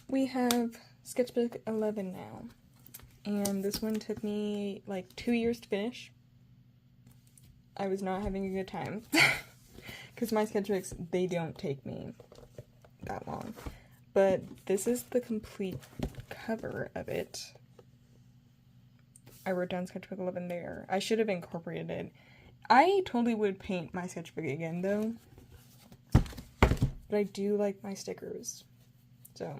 We have Sketchbook 11 now, and this one took me like 2 years to finish. I was not having a good time, because my sketchbooks, they don't take me that long. But this is the complete cover of it. I wrote down Sketchbook 11 there. I should have incorporated it. I totally would paint my sketchbook again, though. But I do like my stickers. So,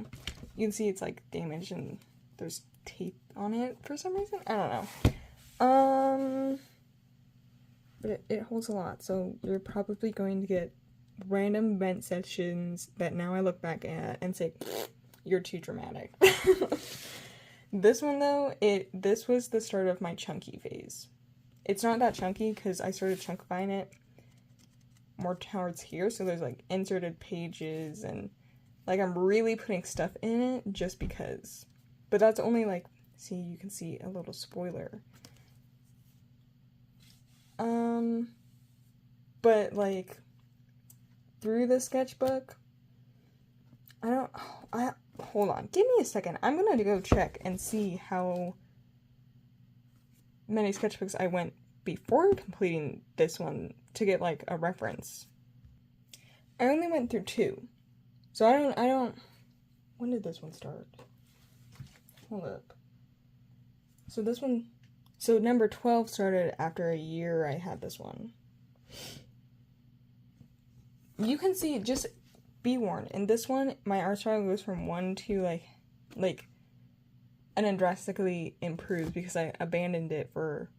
you can see it's, like, damaged and there's tape on it for some reason. I don't know. But it holds a lot, so you're probably going to get random vent sessions that now I look back at and say, you're too dramatic. This one, though, this was the start of my chunky phase. It's not that chunky because I started chunkifying it more towards here, so there's, like, inserted pages and, like, I'm really putting stuff in it just because. But that's only, like, see, you can see a little spoiler. But, like, through the sketchbook, hold on, give me a second. I'm gonna go check and see how many sketchbooks I went before completing this one to get, like, a reference. I only went through 2. So I don't, when did this one start? Hold up. So this one, so number 12 started after a year I had this one. You can see, just be warned, in this one, my art style goes from 1 to, like, and then drastically improves because I abandoned it for,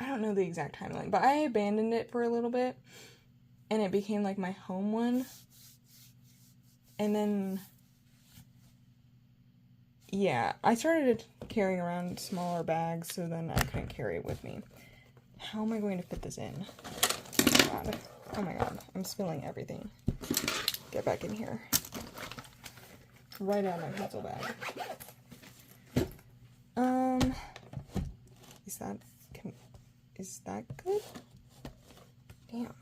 I don't know the exact timeline, but I abandoned it for a little bit, and it became, like, my home one, and then, yeah, I started carrying around smaller bags, so then I couldn't carry it with me. How am I going to fit this in? Oh my god, I'm spilling everything. Get back in here. Right out of my pencil bag. Is that good? Damn.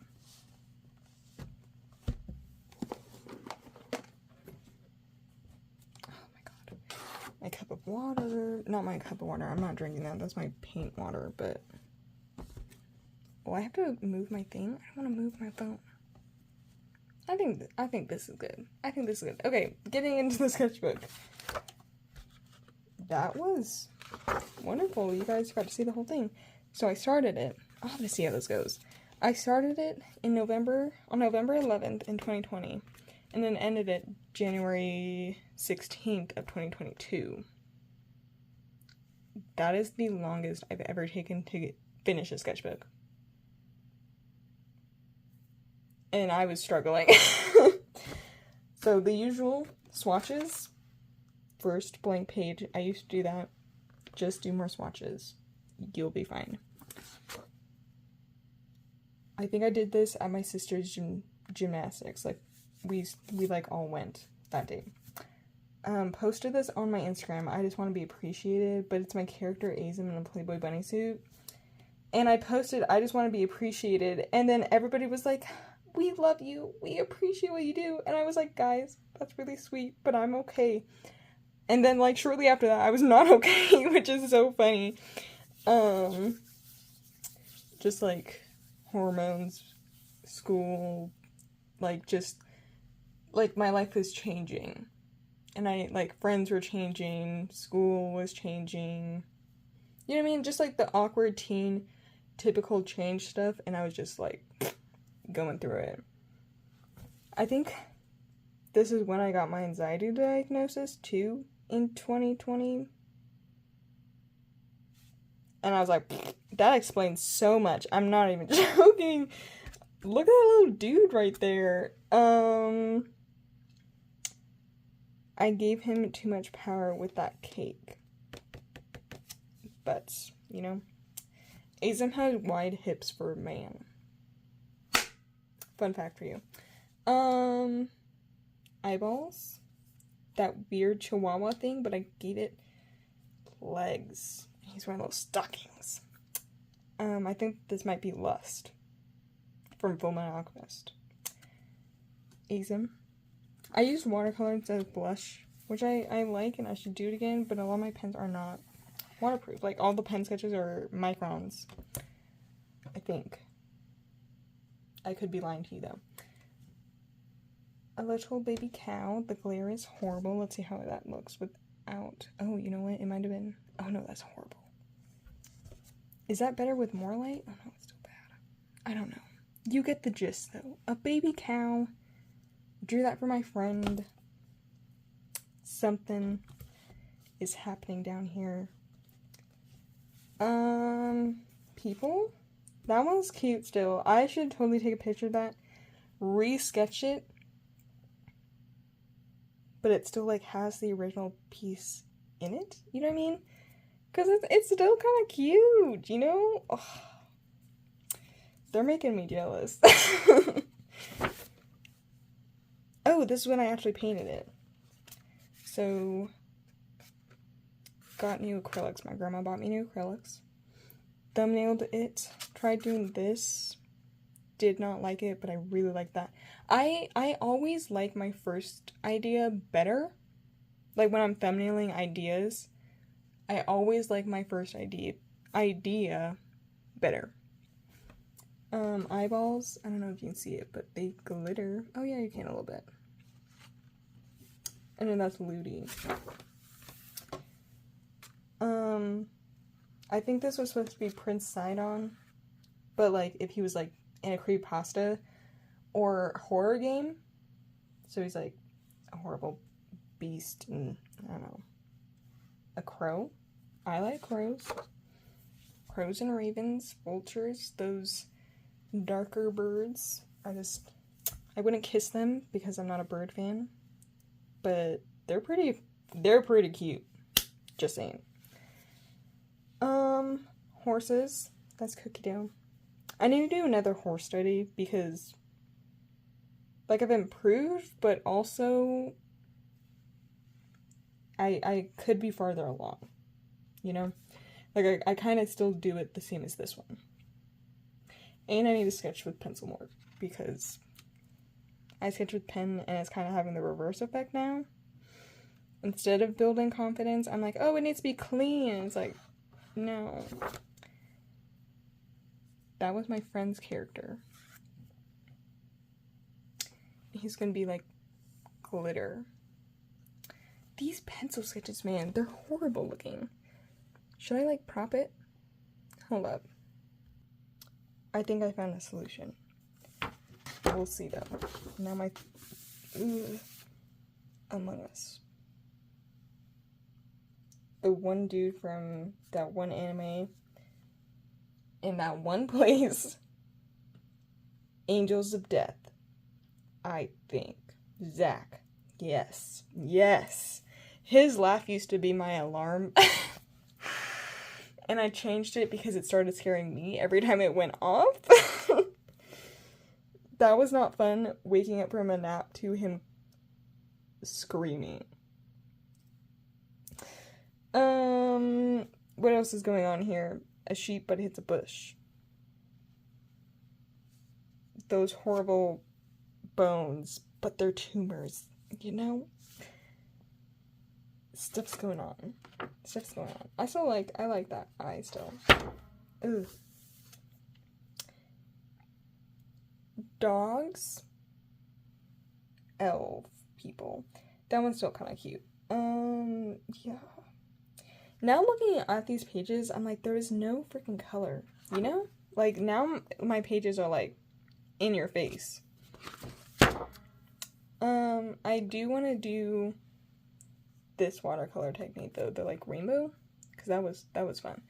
Oh my god. My cup of water. Not my cup of water. I'm not drinking that. That's my paint water, but... Oh, I have to move my thing? I don't want to move my phone. I think this is good. I think this is good. Okay, getting into the sketchbook. That was wonderful. You guys got to see the whole thing. So I started it. I'll have to see how this goes. I started it on November 11th in 2020. And then ended it January 16th of 2022. That is the longest I've ever taken to finish a sketchbook. And I was struggling. So the usual swatches. First blank page. I used to do that. Just do more swatches. You'll be fine. I think I did this at my sister's gymnastics. Like, we like all went that day. Posted this on my Instagram. I just want to be appreciated. But it's my character Azim in a Playboy bunny suit. And I posted, I just want to be appreciated. And then everybody was like, we love you, we appreciate what you do, and I was like, guys, that's really sweet, but I'm okay. And then, like, shortly after that, I was not okay, which is so funny. Just, like, hormones, school, like, just, like, my life was changing, and friends were changing, school was changing, you know what I mean, just, like, the awkward teen, typical change stuff, and I was just, like, going through it. I think this is when I got my anxiety diagnosis too, in 2020. And I was like, that explains so much. I'm not even joking. Look at that little dude right there. I gave him too much power with that cake. But, you know, Azim had wide hips for a man. Fun fact for you. Eyeballs. That weird chihuahua thing, but I gave it legs. He's wearing little stockings. I think this might be Lust from Fullmetal Alchemist. Azim. I used watercolor instead of blush, which I like and I should do it again, but a lot of my pens are not waterproof. Like, all the pen sketches are microns, I think. I could be lying to you, though. A little baby cow. The glare is horrible. Let's see how that looks without... Oh, you know what? It might have been... Oh, no, that's horrible. Is that better with more light? Oh, no, it's still bad. I don't know. You get the gist, though. A baby cow. Drew that for my friend. Something is happening down here. People? That one's cute still. I should totally take a picture of that. Re-sketch it. But it still, like, has the original piece in it. You know what I mean? Because it's still kind of cute, you know? Ugh. They're making me jealous. Oh, this is when I actually painted it. So, got new acrylics. My grandma bought me new acrylics. Thumbnailed it. Tried doing this. Did not like it, but I really like that. I always like my first idea better. Like, when I'm thumbnailing ideas, I always like my first idea better. Eyeballs. I don't know if you can see it, but they glitter. Oh yeah, you can a little bit. And then that's Ludi. I think this was supposed to be Prince Sidon, but like if he was like in a creepypasta or horror game. So he's like a horrible beast and I don't know. A crow. I like crows. Crows and ravens, vultures, those darker birds. I wouldn't kiss them because I'm not a bird fan. But they're pretty cute. Just saying. Horses. That's Cookie Dough. I need to do another horse study because, like, I've improved, but also I could be farther along, you know? Like, I kind of still do it the same as this one. And I need to sketch with pencil more because I sketch with pen and it's kind of having the reverse effect now. Instead of building confidence, I'm like, oh, it needs to be clean. And it's like, no. That was my friend's character. He's gonna be like glitter. These pencil sketches, man, they're horrible looking. Should I like prop it? Hold up. I think I found a solution. We'll see though. Now my Among Us. The one dude from that one anime in that one place. Angels of Death. I think. Zach. Yes. Yes. His laugh used to be my alarm. And I changed it because it started scaring me every time it went off. That was not fun, waking up from a nap to him screaming. What else is going on here? A sheep but hits a bush. Those horrible bones, but they're tumors, you know? Stuff's going on. Stuff's going on. I like that eye still. Ugh. Dogs. Elf people. That one's still kind of cute. Yeah. Now looking at these pages, I'm like, there is no freaking color, you know? Like, now my pages are, like, in your face. I do want to do this watercolor technique, though, the, like, rainbow, because that was fun.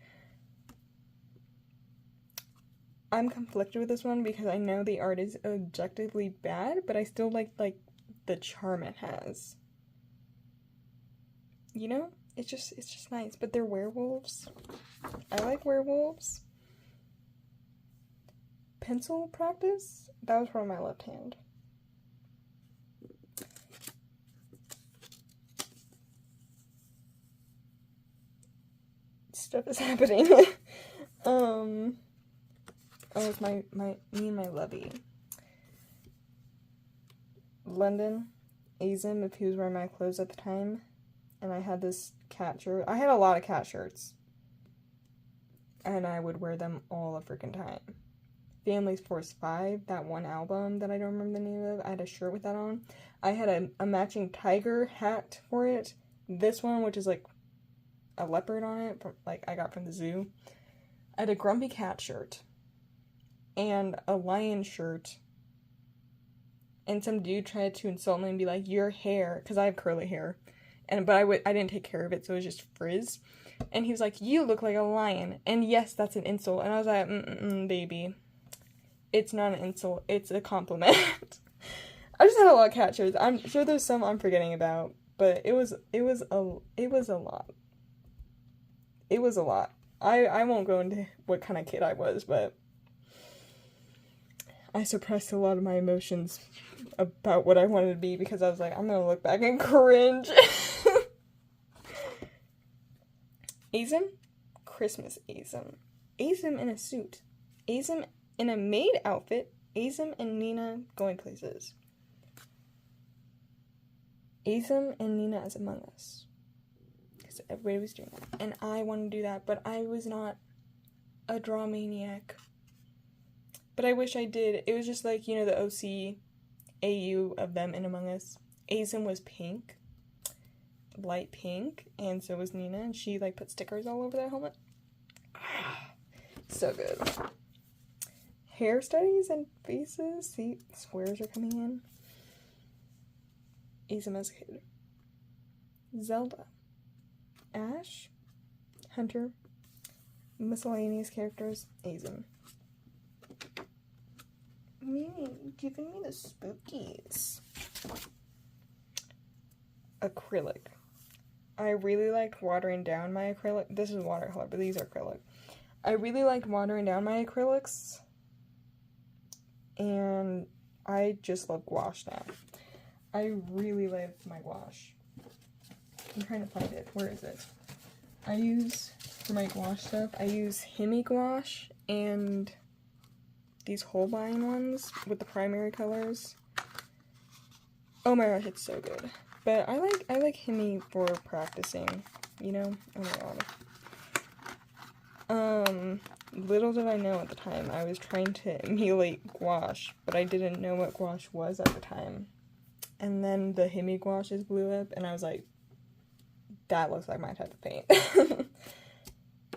I'm conflicted with this one because I know the art is objectively bad, but I still like, the charm it has. You know? It's just nice, but they're werewolves. I like werewolves. Pencil practice? That was from my left hand. Stuff is happening. Oh, it's me and my lovey. London Azim if he was wearing my clothes at the time. And I had this cat shirt. I had a lot of cat shirts. And I would wear them all the freaking time. Family Force 5, that one album that I don't remember the name of, I had a shirt with that on. I had a matching tiger hat for it. This one, which is like a leopard on it, from, like I got from the zoo. I had a Grumpy Cat shirt. And a lion shirt. And some dude tried to insult me and be like, your hair, because I have curly hair. But I didn't take care of it, so it was just frizz. And he was like, you look like a lion. And yes, that's an insult. And I was like, baby. It's not an insult. It's a compliment. I just had a lot of cat shirts. I'm sure there's some I'm forgetting about. But it was a lot. It was a lot. I won't go into what kind of kid I was, but I suppressed a lot of my emotions about what I wanted to be because I was like, I'm gonna look back and cringe. Azim? Christmas Azim. Azim in a suit. Azim in a maid outfit. Azim and Nina going places. Azim and Nina as Among Us. Because everybody was doing that. And I wanted to do that, but I was not a draw maniac. But I wish I did. It was just like, you know, the OC AU of them in Among Us. Azim was pink. Light pink. And so was Nina. And she, like, put stickers all over their helmet. So good. Hair studies and faces. See, squares are coming in. Azim as a kid. Zelda. Ash. Hunter. Miscellaneous characters. Azim. Mimi, giving me the spookies. Acrylic. I really liked watering down my acrylic. This is watercolor, but these are acrylic. I really liked watering down my acrylics. And I just love gouache now. I really love my gouache. I'm trying to find it. Where is it? I use, for my gouache stuff, I use Hemi gouache and these Holbein ones with the primary colors. Oh my gosh, it's so good. But I like Hemi for practicing, you know? Oh my god. Little did I know at the time, I was trying to emulate gouache, but I didn't know what gouache was at the time. And then the Hemi gouaches blew up, and I was like, that looks like my type of paint.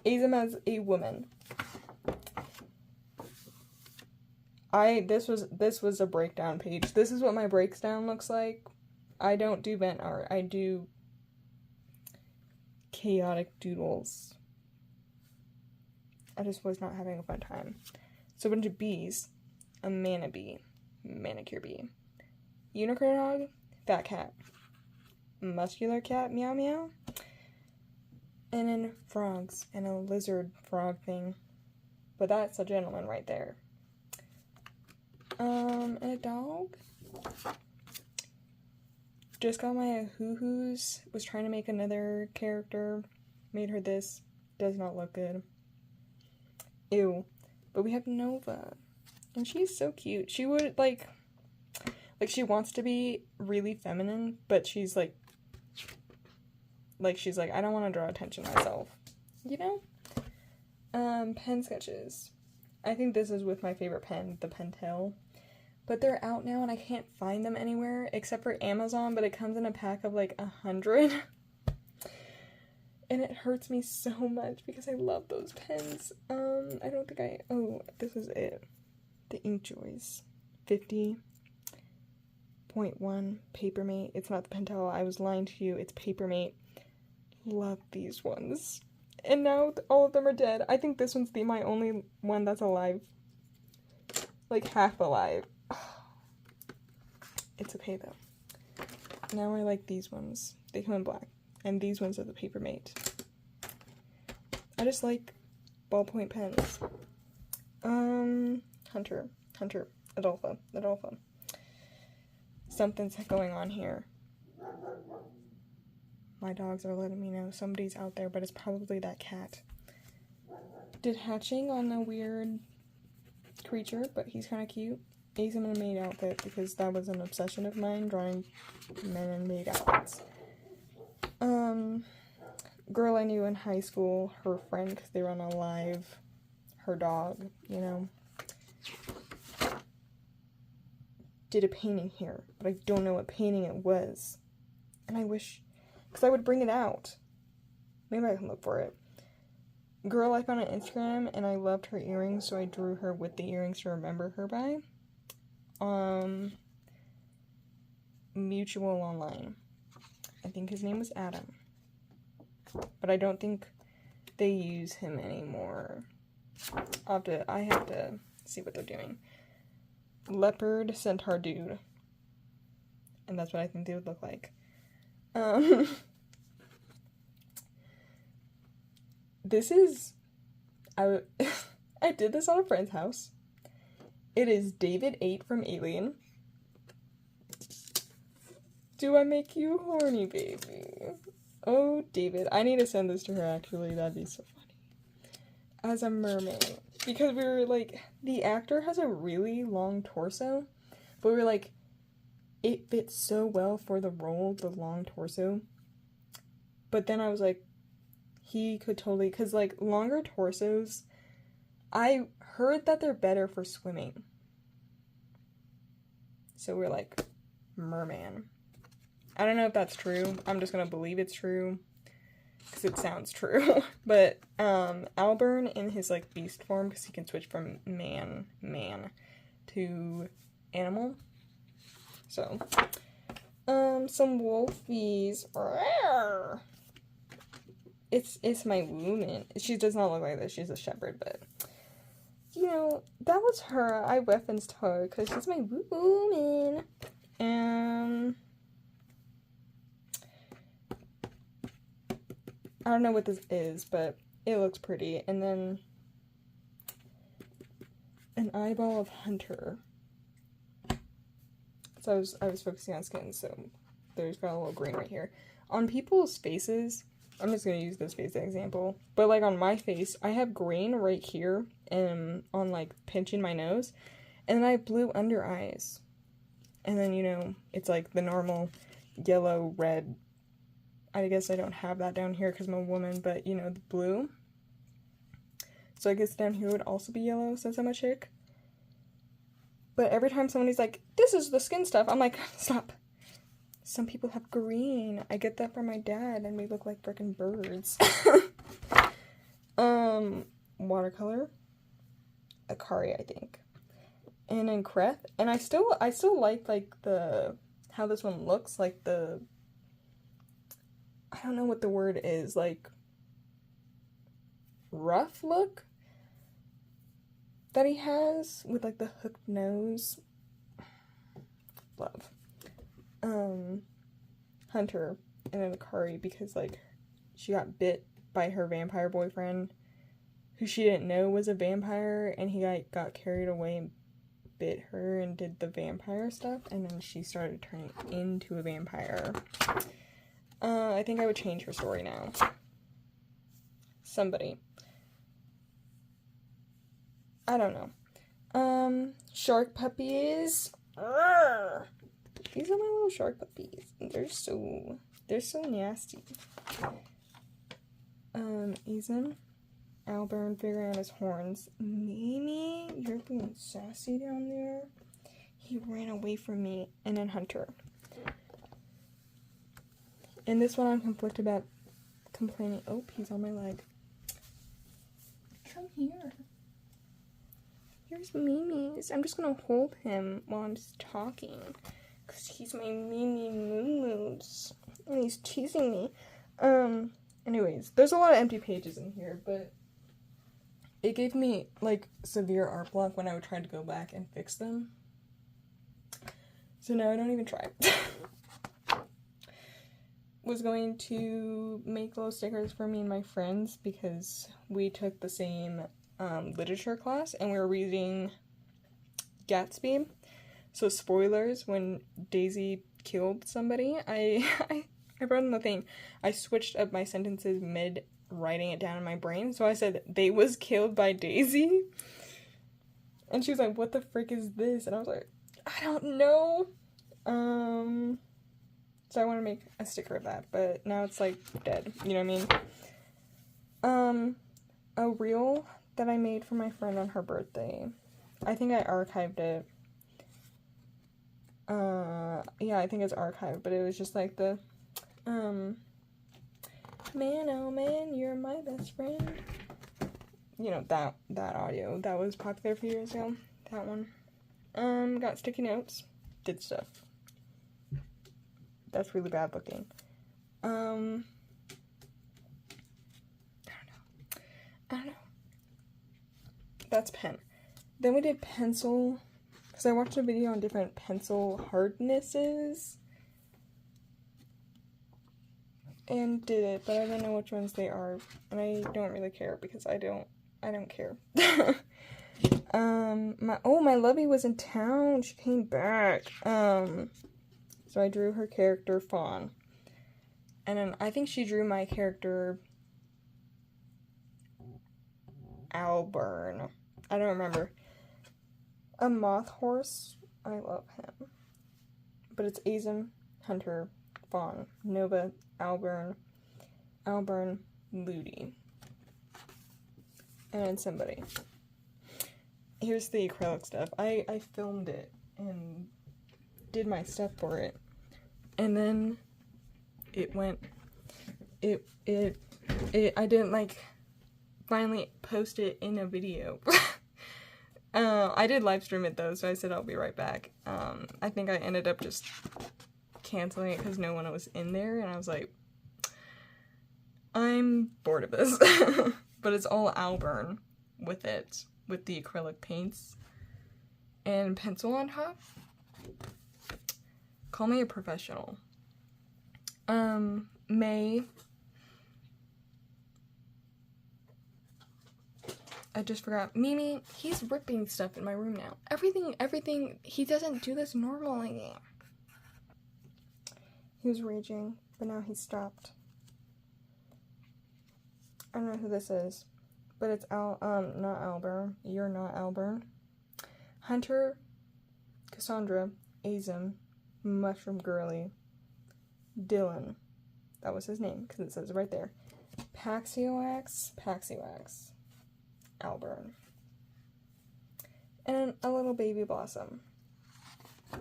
Azim as a woman. This was a breakdown page. This is what my breakdown looks like. I don't do vent art. I do chaotic doodles. I just was not having a fun time. So a bunch of bees. A mana bee. Manicure bee. Unicorn dog. Fat cat. Muscular cat. Meow meow. And then frogs. And a lizard frog thing. But that's a gentleman right there. And a dog. Just got my hoo-hoos. Was trying to make another character. Made her this. Does not look good. Ew. But we have Nova. And she's so cute. She would, like she wants to be really feminine, but she's like, I don't want to draw attention myself. You know? Pen sketches. I think this is with my favorite pen, the Pentel. But they're out now and I can't find them anywhere except for Amazon, but it comes in a pack of like 100. And it hurts me so much because I love those pens. I don't think oh, this is it. The Inkjoys. 50.1 Papermate. It's not the Pentel. I was lying to you. It's Papermate. Love these ones. And now all of them are dead. I think this one's my only one that's alive. Like half alive. It's okay though. Now I like these ones. They come in black. And these ones are the Papermate. I just like ballpoint pens. Hunter. Adolpha. Something's going on here. My dogs are letting me know somebody's out there, but it's probably that cat. Did hatching on a weird creature, but he's kind of cute. Ace in a maid outfit because that was an obsession of mine, drawing men in maid outfits. Girl I knew in high school, her friend, because they were on a live, her dog, you know, did a painting here, but I don't know what painting it was. And I wish, because I would bring it out. Maybe I can look for it. Girl I found on Instagram, and I loved her earrings, so I drew her with the earrings to remember her by. Mutual online. I think his name was Adam. But I don't think they use him anymore. I have to see what they're doing. Leopard Centaur Dude. And that's what I think they would look like. This is... I did this on a friend's house. It is David 8 from Alien. Do I make you horny, baby? Oh, David. I need to send this to her, actually. That'd be so funny. As a mermaid. Because we were like, the actor has a really long torso. But we were like, it fits so well for the role, the long torso. But then I was like, he could totally... Because, like, longer torsos... I heard that they're better for swimming. So we're like, merman. I don't know if that's true. I'm just gonna believe it's true. Because it sounds true. But, Alburn in his, like, beast form, because he can switch from man to animal. So, some wolfies. It's my woman. She does not look like this. She's a shepherd, but... You know, that was her. I referenced her because she's my woman. And I don't know what this is, but it looks pretty. And then an eyeball of Hunter. So I was focusing on skin, so there's got a little green right here. On people's faces, I'm just going to use this face as an example. But, like, on my face, I have green right here and on, like, pinching my nose. And then I have blue under eyes. And then, you know, it's, like, the normal yellow, red. I guess I don't have that down here because I'm a woman, but, you know, the blue. So I guess down here would also be yellow since I'm a chick. But every time somebody's like, this is the skin stuff, I'm like, stop. Some people have green. I get that from my dad, and we look like frickin' birds. Watercolor. Akari, I think. And then Kreth. And I still like the, how this one looks, like the, I don't know what the word is, like, rough look that he has with, like, the hooked nose. Love. Hunter and then Akari, because, like, she got bit by her vampire boyfriend, who she didn't know was a vampire, and he got carried away and bit her and did the vampire stuff, and then she started turning into a vampire. I think I would change her story now. Somebody. I don't know. Shark puppies. Urgh. These are my little shark puppies. They're so nasty. Ethan. Alburn figuring out his horns. Mimi, you're being sassy down there. He ran away from me. And then Hunter. And this one I'm conflicted about complaining. Oh, he's on my leg. Come here. Here's Mimi's. I'm just gonna hold him while I'm just talking. Because he's my Mimi Moo-Moos. And he's teasing me. Anyways, there's a lot of empty pages in here, but it gave me, like, severe art block when I would try to go back and fix them. So now I don't even try. Was going to make little stickers for me and my friends because we took the same literature class and we were reading Gatsby. So spoilers, when Daisy killed somebody, I wrote in the thing, I switched up my sentences mid writing it down in my brain. So I said, they was killed by Daisy. And she was like, what the frick is this? And I was like, I don't know. So I want to make a sticker of that, but now it's like dead. You know what I mean? A reel that I made for my friend on her birthday. I think I archived it. Yeah, I think it's archived, but it was just like the, man, oh man, you're my best friend. You know, that audio that was popular a few years ago. That one. Got sticky notes. Did stuff. That's really bad looking. I don't know. That's pen. Then we did pencil, because I watched a video on different pencil hardnesses. And did it, but I don't know which ones they are. And I don't really care, because I don't care. My lovey was in town. She came back. So I drew her character, Fawn. And then I think she drew my character, Alburn. I don't remember. A moth horse. I love him. But it's Azim, Hunter, Fawn, Nova, Alburn, Ludi. And then somebody. Here's the acrylic stuff. I filmed it and did my stuff for it. And then it went, I didn't like finally post it in a video. I did live stream it though, so I said I'll be right back. I think I ended up just canceling it because no one was in there, and I was like, I'm bored of this. But it's all Alburn with it, with the acrylic paints and pencil on top. Call me a professional. May. I just forgot. Mimi, he's ripping stuff in my room now. Everything, he doesn't do this normally. He was raging, but now he's stopped. I don't know who this is, but it's not Alburn. You're not Alburn. Hunter, Cassandra, Azim, Mushroom Girly, Dylan. That was his name, because it says right there. Paxioax, Alburn. And a little baby Blossom.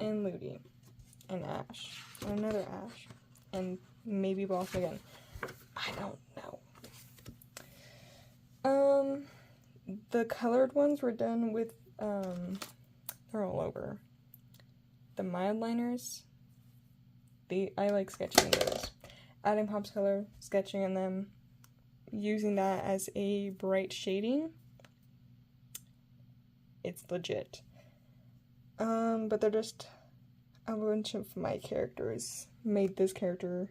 And Ludi. And Ash. And another Ash. And maybe Blossom again. I don't know. The colored ones were done with, they're all over. The mild liners, I like sketching those. Adding pops color, sketching in them, using that as a bright shading. It's legit. But they're just a bunch of my characters. Made this character.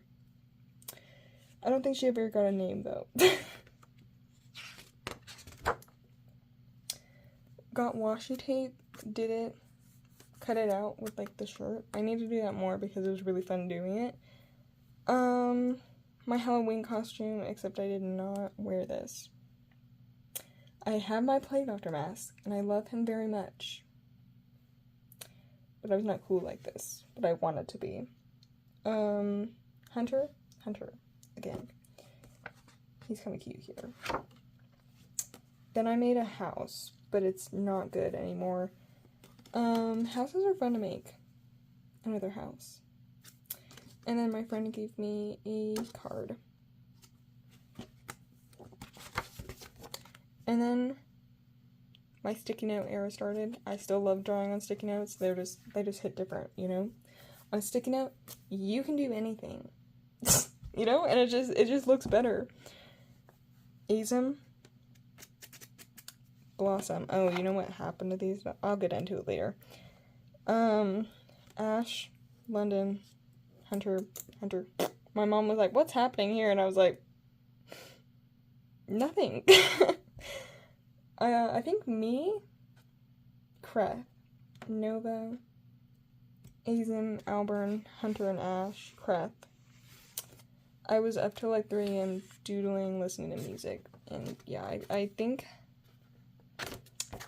I don't think she ever got a name though. Got washi tape, did it, cut it out with like the shirt. I need to do that more because it was really fun doing it. My Halloween costume, except I did not wear this. I have my Plague Doctor mask, and I love him very much. But I was not cool like this, but I wanted to be. Hunter, again. He's kind of cute here. Then I made a house, but it's not good anymore. Houses are fun to make. Another house. And then my friend gave me a card. And then my sticky note era started. I still love drawing on sticky notes. They just hit different, you know? On a sticky note, you can do anything. You know? And it just looks better. Azim. Blossom. Oh, you know what happened to these? I'll get into it later. Ash, London, Hunter. My mom was like, what's happening here? And I was like, nothing. I think me, Kreth, Nova, Azim, Alburn, Hunter, and Ash, Kreth. I was up till like 3 a.m. doodling, listening to music. And yeah, I think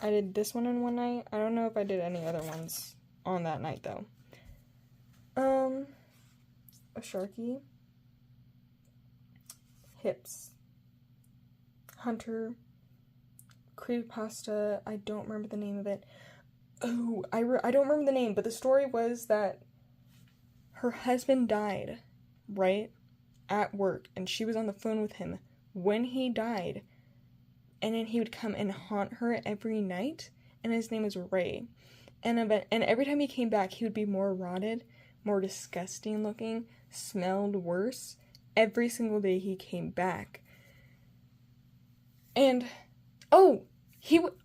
I did this one in one night. I don't know if I did any other ones on that night, though. A Sharky. Hips. Hunter. Creepypasta. I don't remember the name of it. Oh, I don't remember the name, but the story was that her husband died, right, at work, and she was on the phone with him when he died, and then he would come and haunt her every night, and his name was Ray, and every time he came back, he would be more rotted, more disgusting looking, smelled worse, every single day he came back, and, oh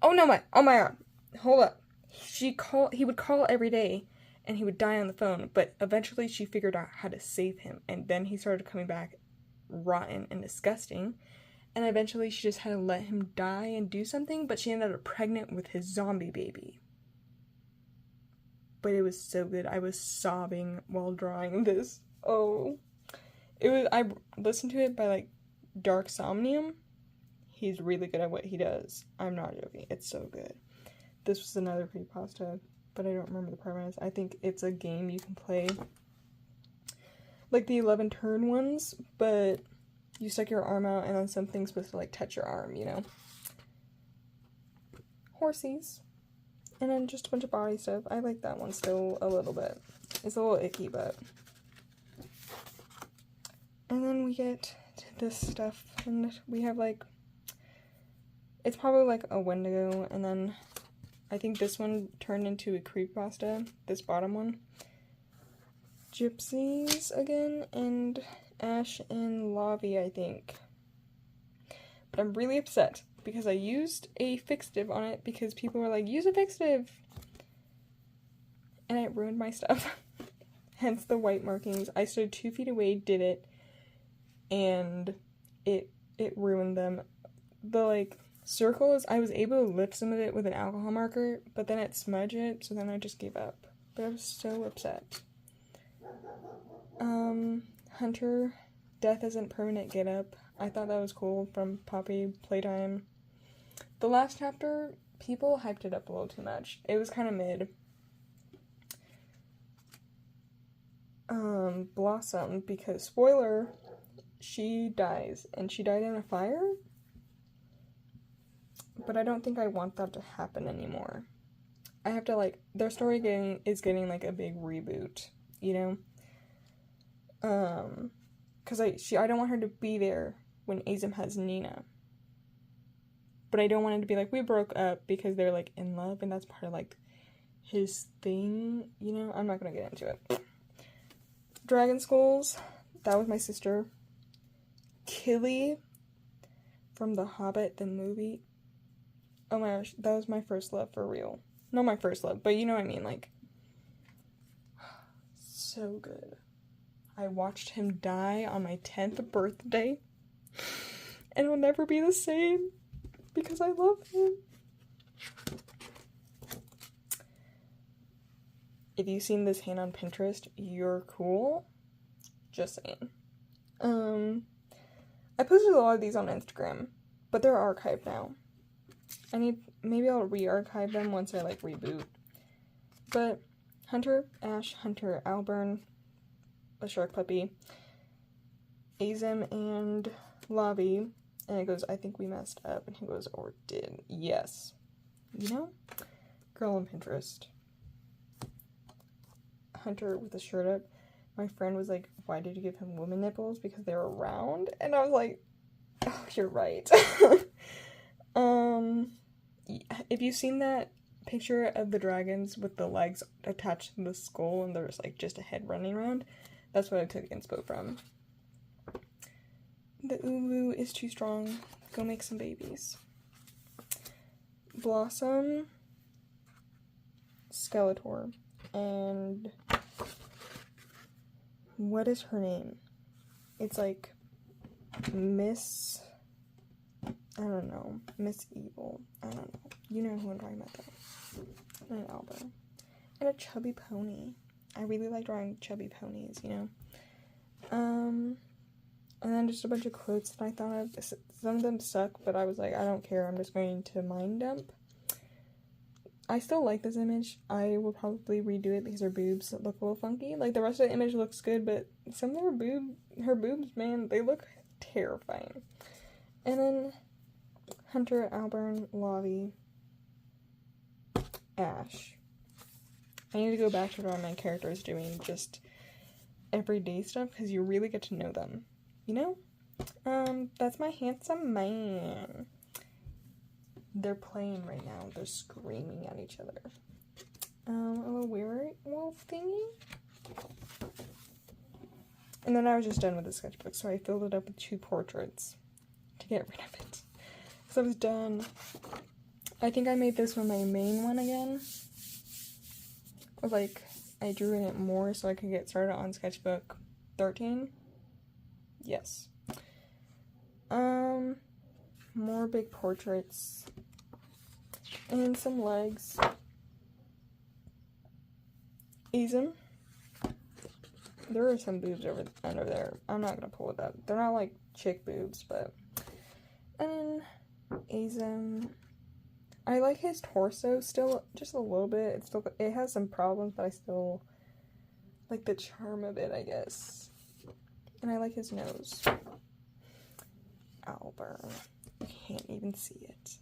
my god, hold up. He would call every day, and he would die on the phone, but eventually she figured out how to save him, and then he started coming back rotten and disgusting, and eventually she just had to let him die and do something, but she ended up pregnant with his zombie baby. But it was so good. I was sobbing while drawing this. Oh. I listened to it by, like, Dark Somnium. He's really good at what he does. I'm not joking. It's so good. This was another creepypasta, but I don't remember the premise. I think it's a game you can play, like the 11 turn ones, but you stick your arm out and then something's supposed to, like, touch your arm, you know? Horsies. And then just a bunch of body stuff. I like that one still a little bit. It's a little icky, but... And then we get to this stuff, and we have, like... It's probably, like, a Wendigo, and then... I think this one turned into a creepypasta, this bottom one. Gypsies again, and Ash and Lavi, I think. But I'm really upset, because I used a fixative on it, because people were like, use a fixative! And it ruined my stuff. Hence the white markings. I stood 2 feet away, did it, and it ruined them. The, like... circles, I was able to lift some of it with an alcohol marker, but then it smudged it, so then I just gave up. But I was so upset. Hunter, Death Isn't Permanent Get Up. I thought that was cool from Poppy Playtime. The last chapter, people hyped it up a little too much. It was kind of mid. Blossom, because, spoiler, she dies, and she died in a fire? But I don't think I want that to happen anymore. I have to, like, their story is getting, like, a big reboot, you know? Because I don't want her to be there when Azim has Nina. But I don't want it to be, like, we broke up because they're, like, in love, and that's part of, like, his thing, you know? I'm not gonna get into it. Dragon Skulls, that was my sister. Killy from The Hobbit, the movie. Oh my gosh, that was my first love for real. Not my first love, but you know what I mean, like, so good. I watched him die on my 10th birthday, and it'll never be the same, because I love him. If you've seen this hand on Pinterest, you're cool. Just saying. I posted a lot of these on Instagram, but they're archived now. Maybe I'll re-archive them once I, like, reboot. But, Hunter, Ash, Hunter, Alburn, a shark puppy, Azim, and Lavi, and it goes, I think we messed up, and he goes, or did, yes. You know? Girl on Pinterest. Hunter with a shirt up. My friend was like, why did you give him woman nipples? Because they were round? And I was like, oh, you're right. If you've seen that picture of the dragons with the legs attached to the skull and there's, like, just a head running around, that's what I took inspo from. The Uwu is too strong. Go make some babies. Blossom, Skeletor, and what is her name? It's like Miss, I don't know, Miss Evil. I don't know. You know who I'm talking about though. And an elbow. And a chubby pony. I really like drawing chubby ponies, you know? And then just a bunch of quotes that I thought of. Some of them suck, but I was like, I don't care. I'm just going to mind dump. I still like this image. I will probably redo it because her boobs look a little funky. Like, the rest of the image looks good, but some of her boobs, man, they look terrifying. And then Hunter, Albert, Lavi, Ash. I need to go back to what my characters doing just everyday stuff because you really get to know them, you know? That's my handsome man. They're playing right now. They're screaming at each other. A little werewolf thingy. And then I was just done with the sketchbook, so I filled it up with 2 portraits to get rid of it. So I was done. I think I made this one my main one again. Like, I drew in it more so I could get started on sketchbook 13. Yes. More big portraits. And some legs. Ease 'em. There are some boobs under there. I'm not gonna pull it up. They're not like chick boobs, but. And then ease 'em. I like his torso still just a little bit. It has some problems, but I still like the charm of it, I guess. And I like his nose. Albert. You can't even see it.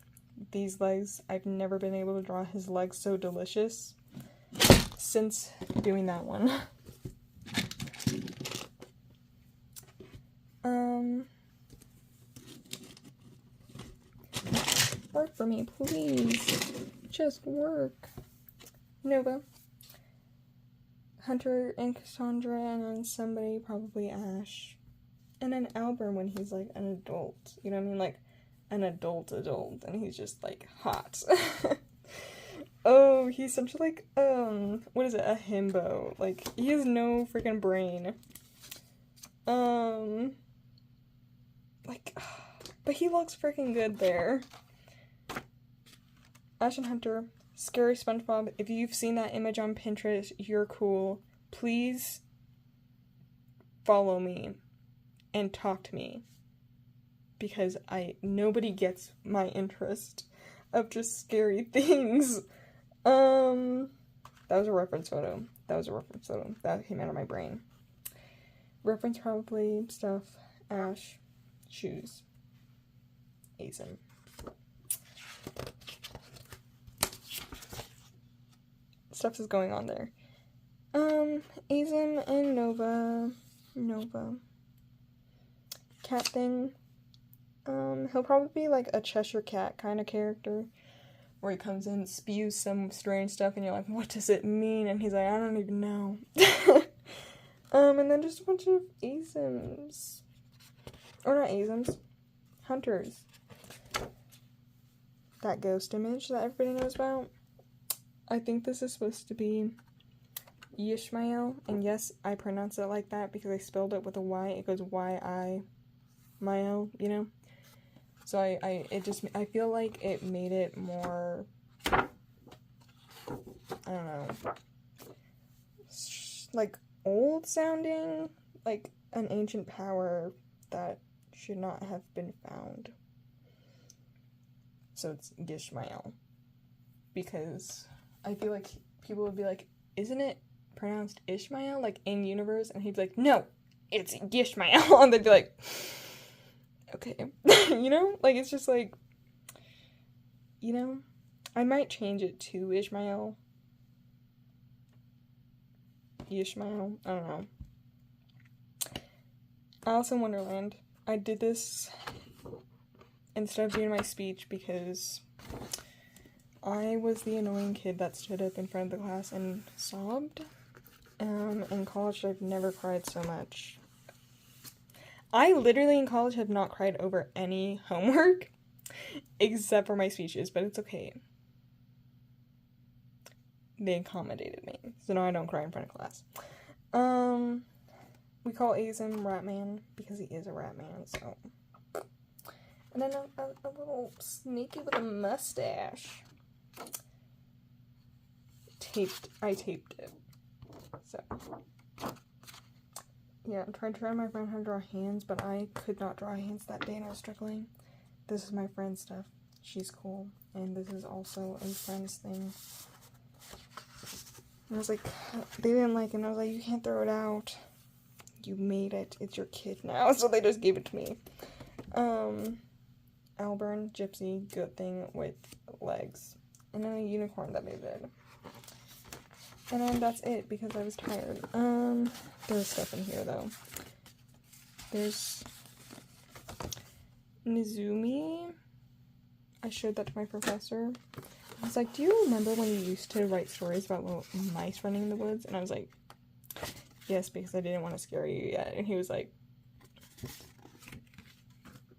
These legs, I've never been able to draw his legs so delicious since doing that one. Work for me, please. Just work. Nova. Hunter and Cassandra, and then somebody, probably Ash. And then Albert when he's like an adult. You know what I mean? Like an adult, and he's just like hot. Oh, he's such like, what is it? A himbo. Like, he has no freaking brain. Like, but he looks freaking good there. Ash and Hunter, scary SpongeBob. If you've seen that image on Pinterest, you're cool. Please follow me and talk to me. Because nobody gets my interest of just scary things. That was a reference photo. That came out of my brain. Reference probably stuff. Ash. Shoes. Asen. Stuff is going on there. Asen and Nova. Cat thing. He'll probably be like a Cheshire Cat kind of character. Where he comes in, spews some strange stuff, and you're like, what does it mean? And he's like, I don't even know. And then just a bunch of Asens. Or not Asens. Hunters. That ghost image that everybody knows about. I think this is supposed to be Ishmael. And yes, I pronounce it like that because I spelled it with a Y. It goes Y-I-Mael, you know? So I feel like it made it more, I don't know, like old sounding, like an ancient power that should not have been found. So it's Gishmael. Because I feel like people would be like, isn't it pronounced Ishmael, like in universe? And he'd be like, no, it's Gishmael. And they'd be like, okay. You know? Like, it's just like, you know? I might change it to Ishmael. Ishmael. I don't know. Alice in Wonderland. I did this instead of doing my speech because I was the annoying kid that stood up in front of the class and sobbed. In college, I've never cried so much. I literally in college have not cried over any homework except for my speeches, but it's okay. They accommodated me, so now I don't cry in front of class. We call Azen Ratman because he is a Ratman, so. And then a little sneaky with a mustache. I taped it. So. Yeah, I'm trying to try my friend how to draw hands, but I could not draw hands that day and I was struggling. This is my friend's stuff. she's cool. And this is also a friend's thing. And I was like, they didn't like it, and I was like, you can't throw it out. You made it. It's your kid now. So they just gave it to me. Alburn, Gypsy, good thing with legs. And then a unicorn that they did. And then that's it, because I was tired. There's stuff in here, though. There's Mizumi. I showed that to my professor. I was like, do you remember when you used to write stories about little mice running in the woods? And I was like, yes, because I didn't want to scare you yet. And he was like,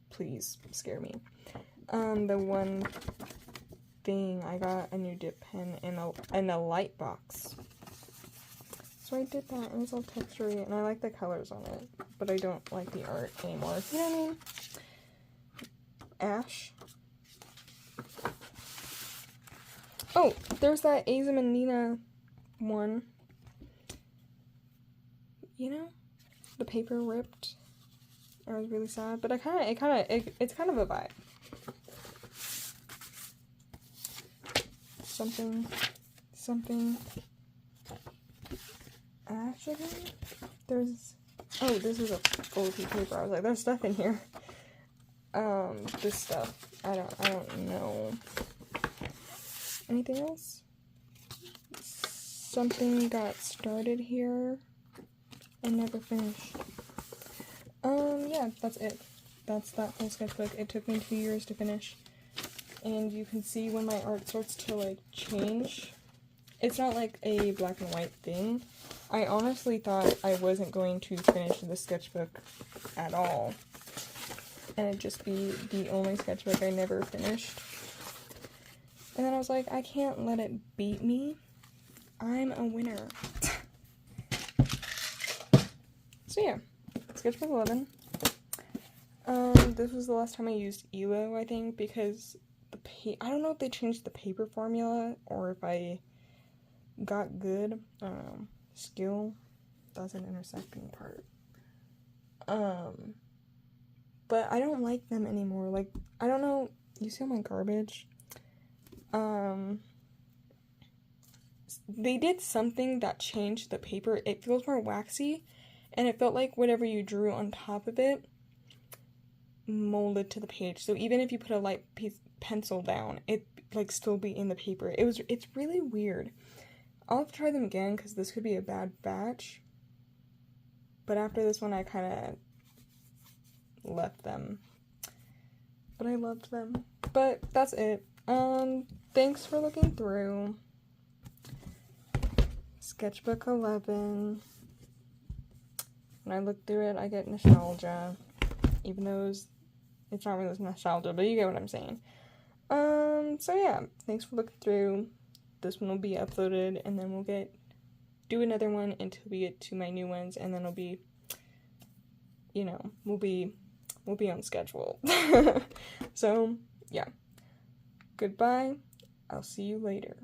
please scare me. The one thing, I got a new dip pen and a light box. So I did that, and it's all textury, and I like the colors on it, but I don't like the art anymore. You know what I mean? Ash. Oh, there's that Azim and Nina one. You know, the paper ripped. I was really sad, but it's kind of a vibe. Something. Actually, this is a full piece of paper. I was like, there's stuff in here. This stuff. I don't know. Anything else? Something got started here and never finished. Yeah, that's it. That's that whole sketchbook. It took me 2 years to finish. And you can see when my art starts to, like, change. It's not like a black and white thing. I honestly thought I wasn't going to finish the sketchbook at all. And it'd just be the only sketchbook I never finished. And then I was like, I can't let it beat me. I'm a winner. So yeah, sketchbook 11. This was the last time I used ELO, I think, because I don't know if they changed the paper formula or if I got good. Skill, that's an intersecting part. But I don't like them anymore. Like, I don't know, you see all my garbage? They did something that changed the paper. It feels more waxy, and it felt like whatever you drew on top of it molded to the page. So even if you put a light pencil down, it like still be in the paper. It's really weird. I'll have to try them again because this could be a bad batch. But after this one, I kind of left them. But I loved them. But that's it. Thanks for looking through. Sketchbook 11. When I look through it, I get nostalgia. Even though it's not really nostalgia, but you get what I'm saying. So yeah, thanks for looking through. This one will be uploaded, and then we'll do another one until we get to my new ones, and then it'll be, you know, we'll be on schedule. So, yeah. Goodbye. I'll see you later.